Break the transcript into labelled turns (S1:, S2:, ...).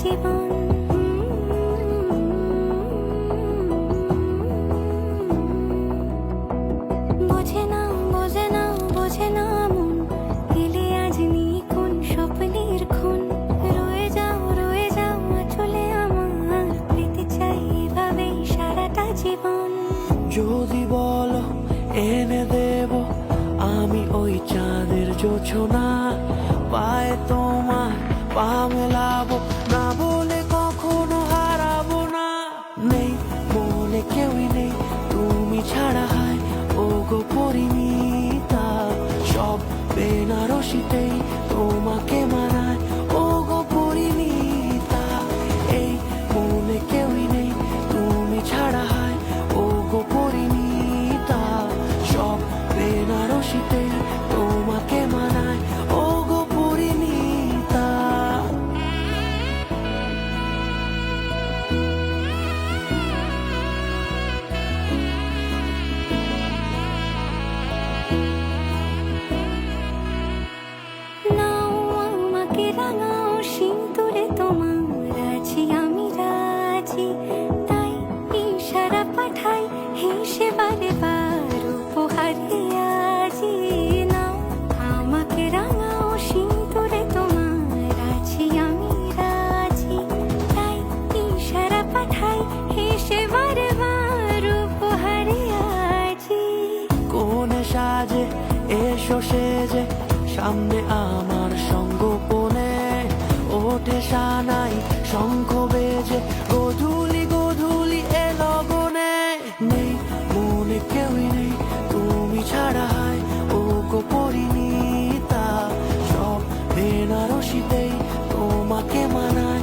S1: জীবন। বোঝে না বোঝে না বোঝে না মন, এলে আজ নিখুন স্বপ্নের খুন। রয়ে যাও চলে আমার, পেতে চাই এভাবেই সারাটা জীবন।
S2: যদি বলো এনে দেব আমি ওই চাঁদের জোছনা, পায়ে তোমার পা মেলাবো, না বলে কখনো হারাবো না। নেই মনে কেউই নেই তুমি ছাড়া, হায় ও গো পরিণীতা। সব বেনারসিতেই তোমাকে মানায় ও গো পরিণীতা। এই মনে কেউই নেই তুমি ছাড়া, হায় ও গো পরিণীতা। সব বেনারসিতেই তোমাকে মানায় ও গো পরিণীতা।
S1: নাও আমাকে রাঙাও সিঁদুরে তোমার, আছি আমি রাজি। তাই ইশারা পাঠাই হেসে বারে বার উপহারে আজি। নাও আমাকে রাঙাও সিঁদুরে তোমার, আছি আমি রাজি। তাই ইশারা পাঠাই হেসে বারে বার উপহারে আজি।
S2: কোনে সাজে এসো সেজে সামনে আমার সঙ্গোপনে, ওঠে সানাই শঙ্খ বেজে গধূলি গধূলি এ লগনে। নেই মনে কেউই নেই তুমি ছাড়া, হায় ও গো পরিণীতা। সব বেনারসিতেই তোমাকে মানায়